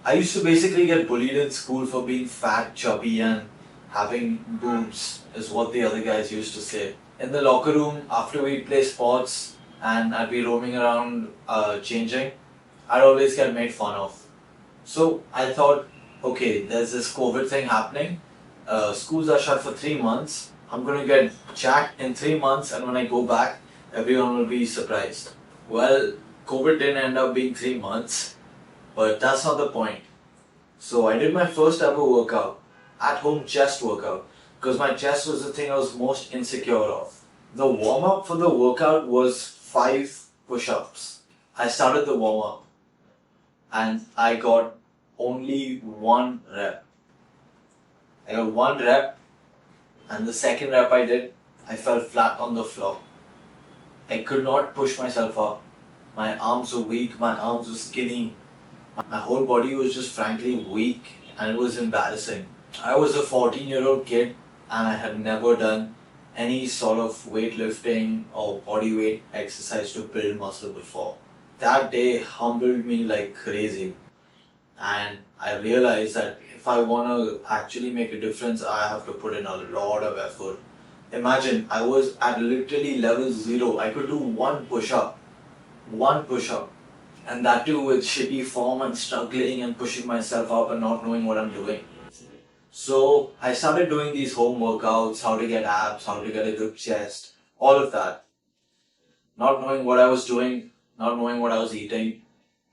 I used to basically get bullied in school for being fat, chubby, and having boobs, is what the other guys used to say. In the locker room, after we'd play sports and I'd be roaming around changing, I'd always get made fun of. So I thought, okay, there's this COVID thing happening. Schools are shut for 3 months. I'm gonna get jacked in 3 months, and when I go back, everyone will be surprised. Well, COVID didn't end up being 3 months, but that's not the point. So I did my first ever workout, at home chest workout, because my chest was the thing I was most insecure of. The warm up for the workout was 5 push ups. I started the warm up and I got only 1 rep. I got 1 rep, and the second rep I did, I fell flat on the floor. I could not push myself up. My arms were weak, my arms were skinny. My whole body was just frankly weak, and it was embarrassing. I was a 14-year-old kid and I had never done any sort of weightlifting or body weight exercise to build muscle before. That day humbled me like crazy, and I realized that if I want to actually make a difference, I have to put in a lot of effort. Imagine, I was at literally level 0. I could do one push up, and that too with shitty form and struggling and pushing myself up and not knowing what I'm doing. So I started doing these home workouts, how to get abs, how to get a good chest, all of that. Not knowing what I was doing, not knowing what I was eating.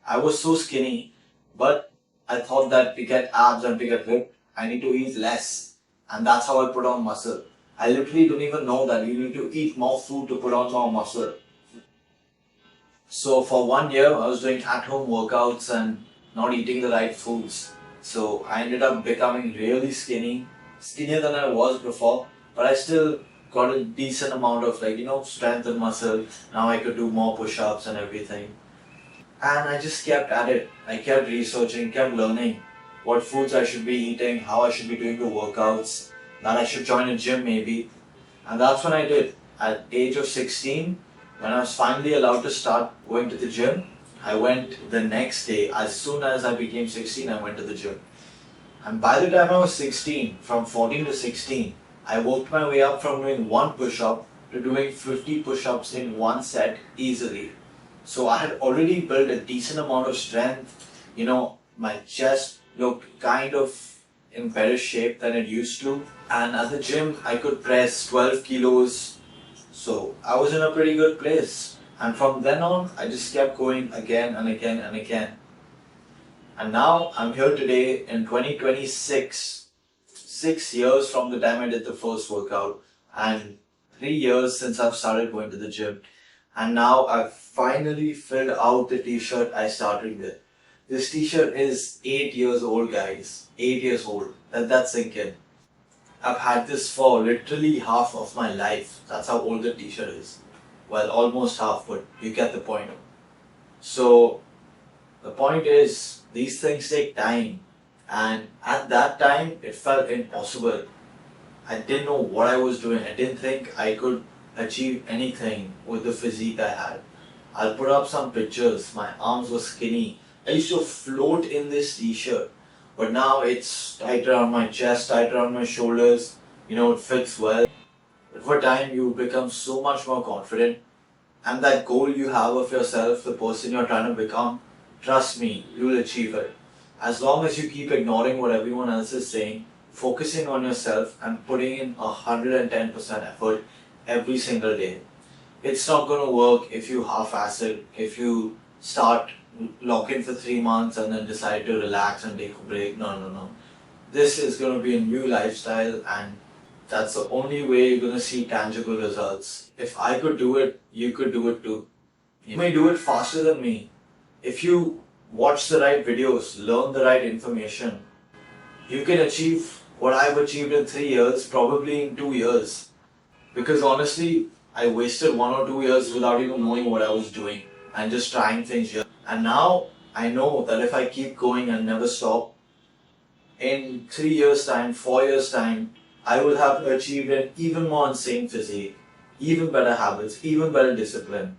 I was so skinny, but I thought that to get abs and to get ripped, I need to eat less. And that's how I put on muscle. I literally don't even know that you need to eat more food to put on more muscle. So for 1 year, I was doing at-home workouts and not eating the right foods. So I ended up becoming really skinny, skinnier than I was before, but I still got a decent amount of strength and muscle. Now I could do more push-ups and everything. And I just kept at it. I kept researching, kept learning what foods I should be eating, how I should be doing the workouts, that I should join a gym maybe. And that's when I did. At age of 16, when I was finally allowed to start going to the gym, I went the next day. As soon as I became 16, I went to the gym. And by the time I was 16, from 14 to 16, I worked my way up from doing one push-up to doing 50 push-ups in one set easily. So I had already built a decent amount of strength. My chest looked kind of in better shape than it used to. And at the gym, I could press 12 kilos. So I was in a pretty good place. And from then on, I just kept going again and again and again. And now I'm here today in 2026, 6 years from the time I did the first workout, and 3 years since I've started going to the gym. And now I've finally filled out the t-shirt I started with. This t-shirt is 8 years old, guys. 8 years old. Let that sink in. I've had this for literally half of my life. That's how old the t-shirt is. Well, almost half, but you get the point. So, the point is, these things take time. And at that time, it felt impossible. I didn't know what I was doing. I didn't think I could achieve anything with the physique I had. I'll put up some pictures. My arms were skinny. I used to float in this t-shirt. But now it's tight around my chest, tight around my shoulders. It fits well. Over time, you become so much more confident. And that goal you have of yourself, the person you're trying to become, trust me, you'll achieve it. As long as you keep ignoring what everyone else is saying, focusing on yourself and putting in 110% effort every single day. It's not going to work if you half-ass it, if you start lock in for 3 months and then decide to relax and take a break. No. This is going to be a new lifestyle, and that's the only way you're going to see tangible results. If I could do it, you could do it too. You may do it faster than me. If you watch the right videos, learn the right information, you can achieve what I've achieved in 3 years, probably in 2 years. Because honestly, I wasted 1 or 2 years without even knowing what I was doing and just trying things here. And now I know that if I keep going and never stop, in 3 years time, 4 years time, I will have achieved an even more insane physique, even better habits, even better discipline.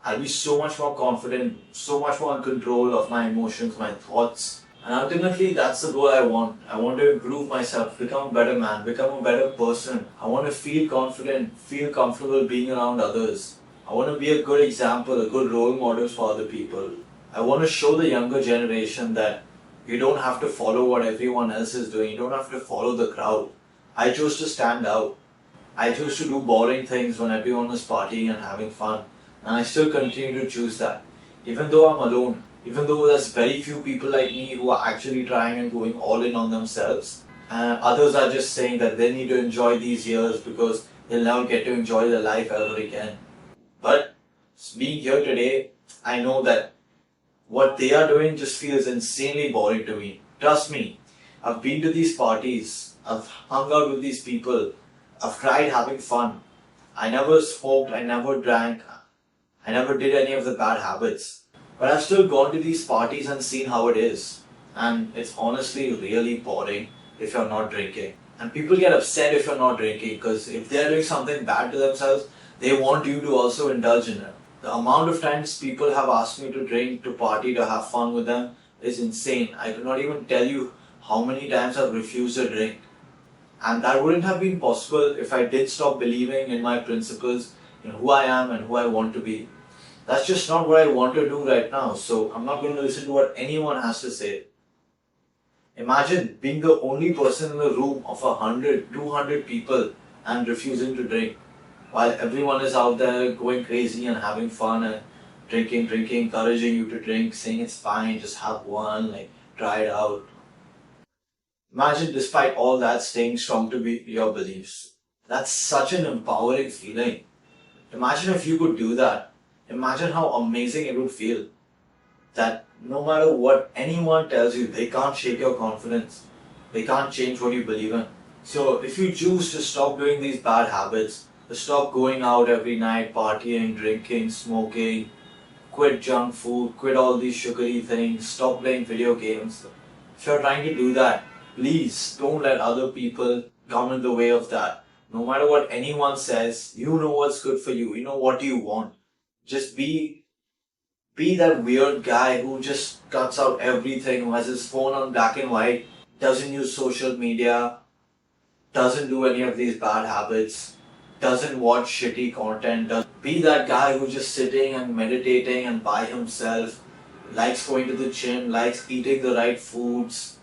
I'll be so much more confident, so much more in control of my emotions, my thoughts, And ultimately, that's the goal I want. I want to improve myself, become a better man, become a better person. I want to feel confident, feel comfortable being around others. I want to be a good example, a good role model for other people. I want to show the younger generation that you don't have to follow what everyone else is doing. You don't have to follow the crowd. I chose to stand out. I chose to do boring things when everyone was partying and having fun. And I still continue to choose that. Even though I'm alone, even though there's very few people like me who are actually trying and going all in on themselves, and others are just saying that they need to enjoy these years because they'll never get to enjoy their life ever again. But being here today, I know that what they are doing just feels insanely boring to me. Trust me, I've been to these parties, I've hung out with these people, I've tried having fun. I never smoked, I never drank, I never did any of the bad habits. But I've still gone to these parties and seen how it is. And it's honestly really boring if you're not drinking. And people get upset if you're not drinking because if they're doing something bad to themselves, they want you to also indulge in it. The amount of times people have asked me to drink, to party, to have fun with them is insane. I cannot even tell you how many times I've refused a drink. And that wouldn't have been possible if I did stop believing in my principles, in who I am and who I want to be. That's just not what I want to do right now, so I'm not going to listen to what anyone has to say. Imagine being the only person in a room of 100, 200 people and refusing to drink, while everyone is out there going crazy and having fun and drinking, encouraging you to drink, saying it's fine, just have one, like try it out. Imagine despite all that staying strong to be your beliefs. That's such an empowering feeling. Imagine if you could do that. Imagine how amazing it would feel that no matter what anyone tells you, they can't shake your confidence. They can't change what you believe in. So if you choose to stop doing these bad habits, to stop going out every night, partying, drinking, smoking, quit junk food, quit all these sugary things, stop playing video games. If you're trying to do that, please don't let other people come in the way of that. No matter what anyone says, you know what's good for you. You know what you want. Just be that weird guy who just cuts out everything, who has his phone on black and white, doesn't use social media, doesn't do any of these bad habits, doesn't watch shitty content. Be that guy who's just sitting and meditating and by himself, likes going to the gym, likes eating the right foods,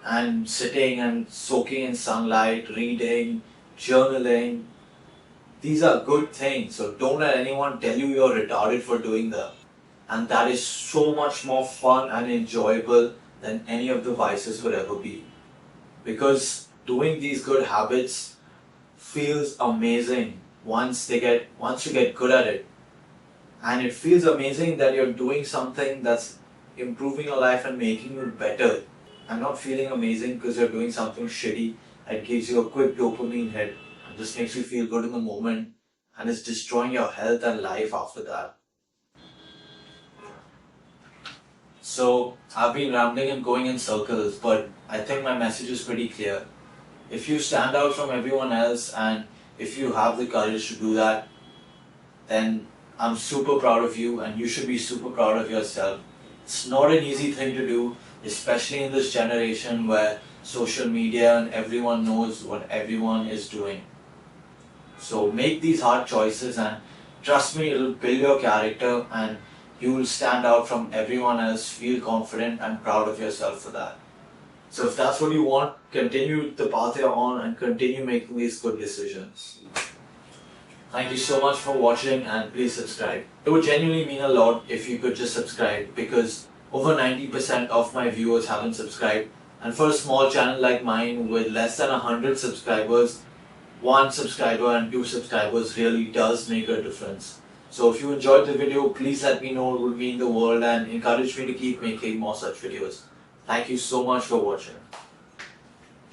and sitting and soaking in sunlight, reading, journaling. These are good things, so don't let anyone tell you you're retarded for doing them. And that is so much more fun and enjoyable than any of the vices would ever be. Because doing these good habits feels amazing once you get good at it. And it feels amazing that you're doing something that's improving your life and making you better. And not feeling amazing because you're doing something shitty that gives you a quick dopamine hit. Just makes you feel good in the moment and it's destroying your health and life after that. So I've been rambling and going in circles, but I think my message is pretty clear. If you stand out from everyone else and if you have the courage to do that, then I'm super proud of you and you should be super proud of yourself. It's not an easy thing to do, especially in this generation where social media and everyone knows what everyone is doing. So make these hard choices and trust me, it will build your character and you will stand out from everyone else, feel confident and proud of yourself for that. So if that's what you want, continue the path you're on and continue making these good decisions. Thank you so much for watching and please subscribe. It would genuinely mean a lot if you could just subscribe because over 90% of my viewers haven't subscribed. And for a small channel like mine with less than 100 subscribers, 1 subscriber and 2 subscribers really does make a difference. So if you enjoyed the video, please let me know, it would mean the world and encourage me to keep making more such videos. Thank you so much for watching.